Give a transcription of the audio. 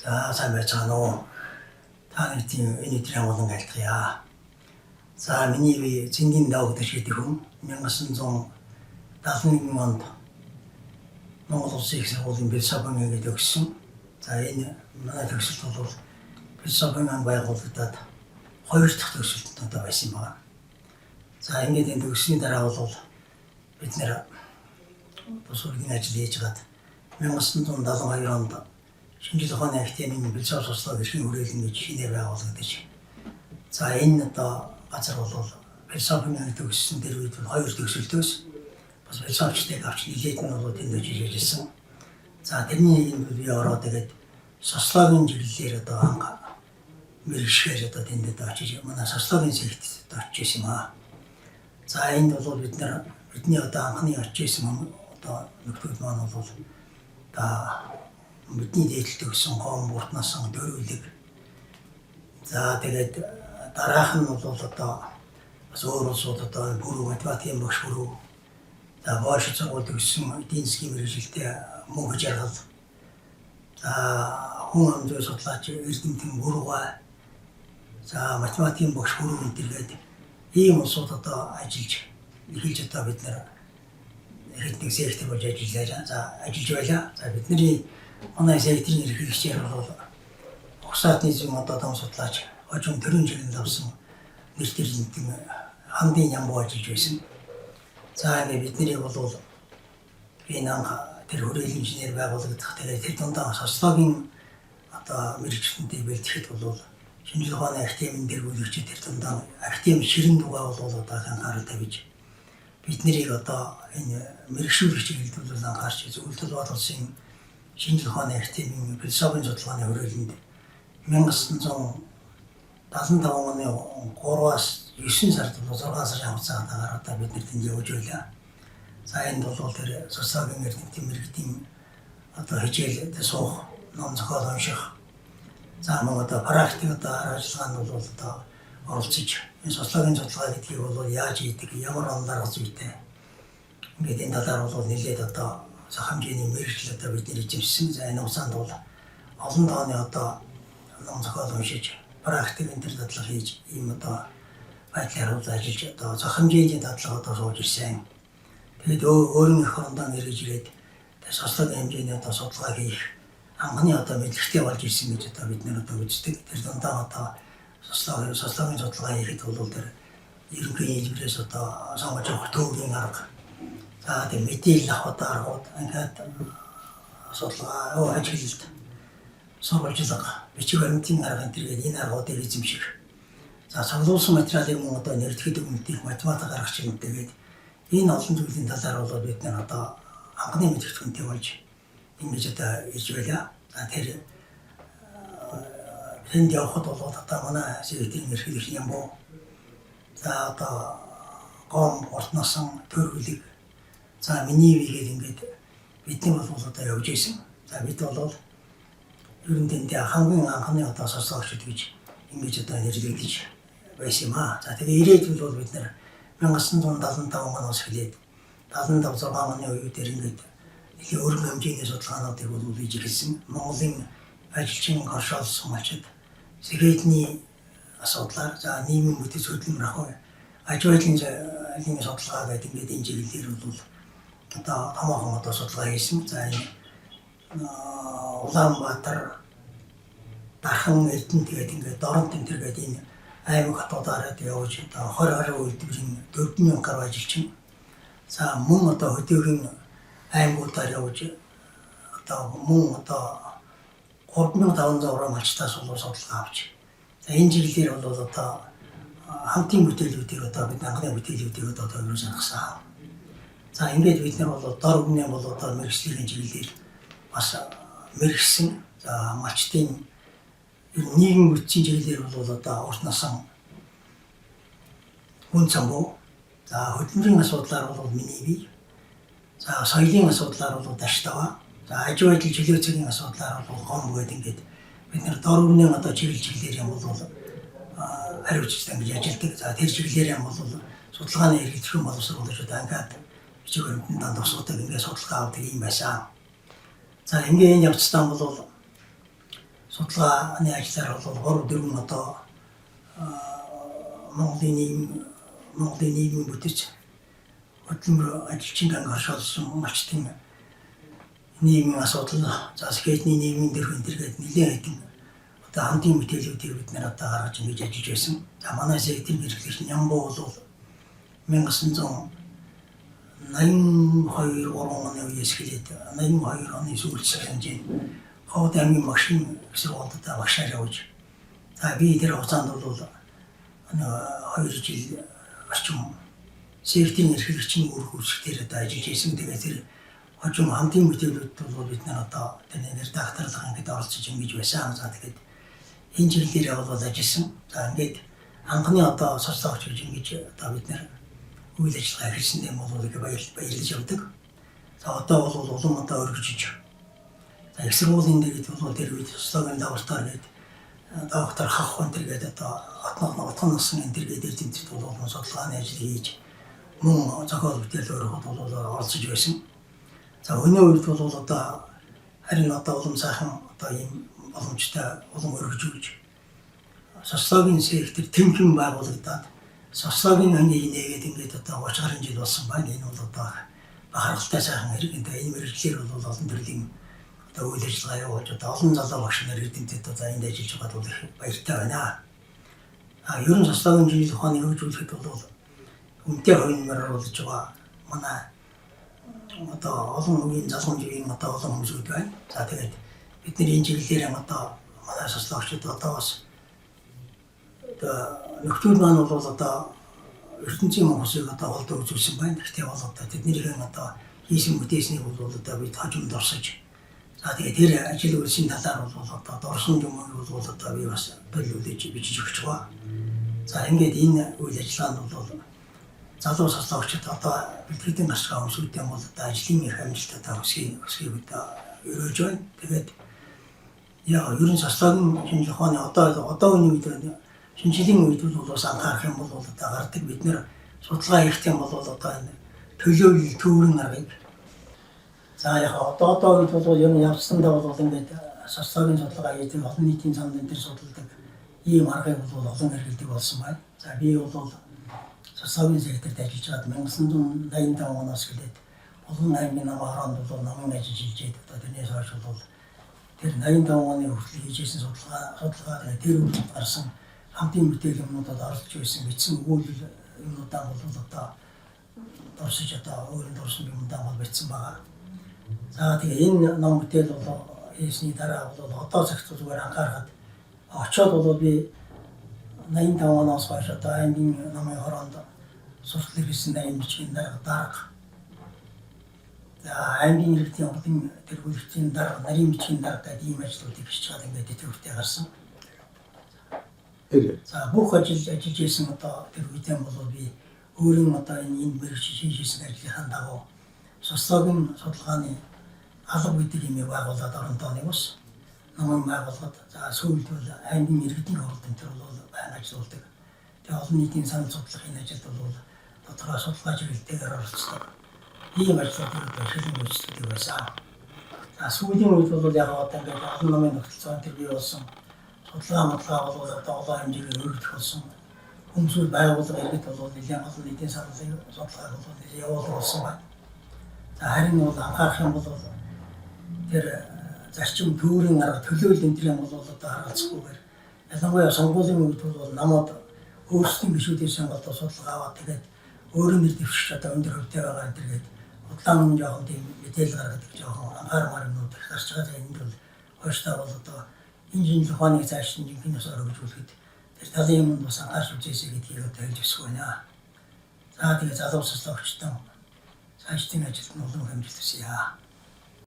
За сайн байцгаана уу. Та нарийн өнөөдрийн болон айлтгая. За миний бие Цэндийн Даваа гэдэг шийдэх хүн 1971 онд Монгол Улсын их сургуулийн философийн ангид өгсөн. За энэ манай төгсөлт бол философийн анги байгуулагдаад хоёр дахь төгсөлтөнд одоо байсан юм байна. За ингээд энэ төгсөлийн дараа бол бид нэр бус ургийн ажил хийж гад 1972 онд Шинжлэх ухааны академийн философи суслага гэрхийн хүрээлэн гэж шинээр байгуулагдаж. За энэ одоо газар бол философийн анги төгссөн дээр үед хоёр төгсөлтөөс бас философичдыг авч нилээд нь бол тэнд очиж ажилласан. За тэрний энэ би ороод тэгээд сослогийн чиглэлээр одоо анги мэргэшгээр одоо тэнд очиж манай сослогийн сэгт очиж ирсэн юм аа. За энд бол бидний одоо анхны очиж ирсэн одоо нөхцөл маань бол бидний дээдлэлт өгсөн гом буртнасан дөрвөлэг. За тэгээд дараах нь бол одоо бас өөр улсууд одоо бүрүү математикийн багш бүрүү. За боош сургууль төгссөн эдийн засгийн мэргэжилтэй мөнх жаргал. За хүн амын судлаач эрдэмтэн бүрүүгай. За математикийн багш бүрүү гэдэг ийм улсууд одоо ажиллаж эхэлж одоо бид нар хэдэн сектор болж ажиллаж байлаа. За бидний манай секторын эрхлэгчээр бол ухсаатны зүйн одоо том судлаач хожим төрийн чиглэл авсан нэртэр зэнтэн хандын ямбуу ажиллаж байсан. За ингээд бидний бол энэ тэр хүрээлэн инженер байгуулагдах тэгээд тэр дундаа социологийн одоо мэргэжилтэнтэй бэлтгэхэд бол шинжлэх ухааны академийн дэргүүлэгчид тэр дундаа академик ширэн дугаа бол одоо анхаарал тавьж бид нарыг одоо энэ мэргэшүүлэх чиглэлд анхаарч зөвлөлт бодлосын Шинжлэх ухааны академийн философийн судалгааны хүрээлэнд 1975 оны 3-аас 9 сард 6 сарын хугацаатаар одоо бид нар тэнд явж байлаа. За энэ бол тэр социологийн эрдэмтэн мэргэдийн одоо хичээл суух, ном зохиол унших. За мөн одоо практик одоо ажиллагаанд бол одоо оролцож энэ социологийн судалгаа гэдгийг бол яаж хийдэг, ямар онолоор зүйтэй. Ингээд энэ талаар бол нэлээд одоо зах хэмжээний мэргэжил одоо бидний эзэмшсэн. За энэ усанд бол олон тооны одоо ном зохиол уншиж, практик энэ төр дадлага хийж ийм одоо байдлаар ажиллаж одоо зах хэмжээний дадлага одоо сууж ирсэн. Тэгээд өөрийн эх орондоо нэрж ирээд социологийн хэмжээний одоо судалгаа хийх анхны одоо мэдлэгтэй болж ирсэн гэж одоо бид нэр одоо үздэг. Тэр дундаа одоо социологийн судалгаа хийхэд бол тэр ерөнхий хэлбэрээс одоо сонгож авах төвийн арга. За тийм мэдээлэл авах аргууд ингээд судалгаа ажилд сурвалжлага бичиг баримтын арга энэ аргуудыг эзэмших. За цуглуулсан материалыг мөн одоо нэрдэхэд өгнөдийг математик гаргах юм тэгээд энэ олон зүйлийн талаар бол бид нар одоо анхны мэдлэгтэй болж ингэж одоо ирж байлаа. За тэр тэнд явхад бол одоо манай секретарийн эрхлэгч юм боо. За одоо гом ортносон төрөлөг. За миний бигээд ингээд бидний бол одоо явж исэн. За бид бол ер нь тэнд хамгийн анхны одоо социологчд гэж ингэж одоо нэрлэгдэж байсан юм аа. За тэгээ ирээдүйд бол бид нар 1975 оноос эхлээд 75 6 оны үед ингээд их өргөн хэмжээний судалгаануудыг бол хийж эхэлсэн. Монголын ажилчин оршуулсан малчид секретний асуудлаар за нийгмийн бүтэц хөдөлмөр ахуй аж байдлын судалгаа гэдэг ингээд энэ чиглэлээр бол одоо томоохон одоо судалгаа хийсэн. За энэ Улаанбаатар, Дархан, Эрдэнэт гэдэг ингээд Дорон тентэр гэдэг энэ аймаг хотуудаараа явж одоо 20 гаруй үйлдвэрийн 4000 гаруй ажилчин. За мөн одоо хөдөөгийн аймагуудаар явж одоо мөн одоо 3500 малчтаас бол судалгаа авч. За энэ чиглэлээр бол одоо хамтын бүтээлүүдийг одоо бид анхны бүтээлүүдийг одоо төвлөрсөн хагасан. За ингээд бид нар бол дор өмнө бол одоо мэргэжлийн чиглэлээр бас мэргэжсэн. За малчтын нийгэм бүтцийн чиглэлээр бол одоо урт насан хүн цамбуу. За хөдөлмөрийн асуудлаар бол миний бие. За соёлын асуудлаар бол даш таваа. За аж байдал чөлөө цагийн асуудлаар бол гом гэдэг ингээд бид нар дор өмнө одоо чиглэлээр юм бол хариуцсан гэж ажилтдаг. За тэр чиглэлээр юм бол судалгааны эрхлэгчийн боловсруулагчид ангаад бичиг баримтанд дандусгадаг ингээд судалгаа авдаг юм байсан. За ингээд энэ явцдаа бол судалгааны ажлаар бол 3-4 одоо Монголын нийгмийн бүтэц хөдөлмөр ажилчин анги оршуулсан малчтын нийгмийн асуудал засгийн нийгмийн дөрвөн төргээд нэлээд хэдэн одоо хамтын мэдээллүүдийг бид нэр одоо гаргаж ингэж ажиллаж байсан. За манай сектор хэрэглэгч Нямбуу бол 1982 оны үеэс эхлээд 82 оны сүүлчийн хэмжээнд Ховд аймгийн машин сургуульд багшаар явж. За би тэр хугацаанд бол 2 жил орчим сектийн хэрэглэгчийн үр хөвсөлтөөр одоо ажиллаж байсан. Тэгээд тэр хожим хамтын мэдээллүүд бол бид нар одоо тэр редакторлог ингэж оролцож ингэж байсан. За тэгээд энэ жилдээ бол ажилласан. За ингээд анхны одоо социологч гэж ингэж одоо бид нар үйл ажиллагаа хийсэндээ бол их баярлаж явдаг. За одоо бол улам одоо өргөжж. За их сургуулийн дээд бол тэр үед социологийн лаборатори гэдэг доктор Хавхан тэргээд одоо отгон насан энэ тэргээд эрдэмтэд бол судалгааны ажил хийж мөн зохиол бүтээлөөр бол оролцож байсан. За өнөө үед бол одоо харин одоо улам сайхан одоо ийм боломжтой улам өргөжүүлж социологийн сектор тэмхэн байгуулагдаад социологийн анги нээгээд ингээд одоо 30 гаруй жил болсон байна. Энэ бол одоо бахархалтай сайхан хэрэгэнтэй энэ мэргэжлэр бол олон төрлийн одоо үйл ажиллагаа явуулж одоо олон залуу багш нар эрдэмтэд одоо энд ажиллаж байгаад бол их баяртай байна. Ер нь социологийн жижиг ухааны хөгжүүлэхэд бол үнэтэй хувьнаар оруулж байгаа манай одоо олон үеийн залгамжийн одоо олон хүмүүсүүд байна. За тэгээд бидний энэ чиглэлээр одоо манай социологчид одоо бас нөхцөл маань бол одоо ертөнцийн хүмүүсийг одоо олдоо үзүүлсэн байна. Гэхдээ бол одоо тэднийх нь одоо хийсэн бүтээснийг бол одоо бид хожимд орсож. За тэгээд тэр ажил үйлсийн талаар бол одоо дорсон юмыг бол одоо би бас төлөвлөж бичиж өгч байгаа. За ингээд энэ үйл ажиллагаанд бол залуу социологчид одоо бэлтгэлийн гашгаа хүмүүсүүдийн бол одоо ажлын их амжилттай өсгийг одоо өрөөж байна. Тэгээд яа ер нь социологийн шинжлэх ухааны одоо үеийн үед шинжилгээний үед бол бас анхаарах юм бол одоо гардаг бид нэр судалгаа хийх юм бол одоо энэ төлөөлөл төвөрн аргыг за яг одоо үед бол ер нь явцсандаа бол ингээд социологийн судалгаа хийдэг олон нийтийн зам дээр судалдаг ийм аргыг бол олон хэрэглэдэг болсон байна. За би бол социологийн секторт ажиллаж байгаад 1985 оноос эхлээд олон аймгийн намын хороонд бол намын ажил хийж одоо тэрнээс хойш бол тэр 85 оны хүртэл хийжсэн судалгаа тэр үед гарсан хамтын бүтээл юмнуудад оролцож байсан бичсэн өгүүлэл юмнуудаа бол одоо дурсаж одоо өөрөнд дурсан юмдаа бол бичсэн байгаа. За тэгээ энэ ном бүтээл бол хийсний дараа бол одоо цагт зүгээр анхаарахад очоод бол би 85 оноос хойш одоо аймгийн намын хороонд суртал хийсэн 80 бичгийн дарга. За аймгийн иргэдийн урдын тэр үйлчлэлийн дарга, нарийн бичгийн дарга гэдэг ийм ажлуудыг хийж чад ингээд төвөртэй гарсан. За бүх ажиллаж ийсэн одоо тэр үедээ бол би өөрийн одоо энэ мэрэгч хийжсэн ажлынхаа дагуу социологийн судалгааны алба гэдэг юм байгуулад оронтооны ус намын байгууллагад за сүүлд бол аймгийн иргэдийн хурдан тэр бол байна ажилладаг. Тэгээ олон нийтийн санал судлахын ажилд бол тодорхой судалгаа чиглэлээр оролцдог. Ийм ажлуудад хэрхэн үйлчлдэг байсан. За сүүлийн үед бол яг одоо ингээд олон намын нөхцөл зүйн төр бий болсон судалгаа бол одоо олон хэмжээгээр өргөдөх болсон. Хүмүүсүүд байгууллага иргэд бол нэлээд олон нийтийн саналын судалгаа бол явуулдаг болсон байна. За харин бол анхаарах юм бол тэр зарчим төвөрийн арга төлөөлөл энэ юм бол одоо харгалзахгүйгээр ялангуяа сонгуулийн үед бол намууд өөрсдийн гишүүдээс болоод судалгаа аваад тэгээд өөрийн нэр дэвшиж одоо өндөр хөвтэй байгаа энэ тэгээд удаан жоохон тийм мэдээлэл гаргадаг жоохон анхаармаар юмнууд их гарч байгаа. Энд бол хойштаа бол одоо энэ шинжлэх ухааны цааш нь жинхэнэ усаар хөгжүүлэхэд тэр талын юмд бас анхаарч үзээсэй гэдгийг одоо хэлж өсгөө байна. За тэгээд залуу социологчтой цаашдын ажилд нь олон хэмжил төсөё.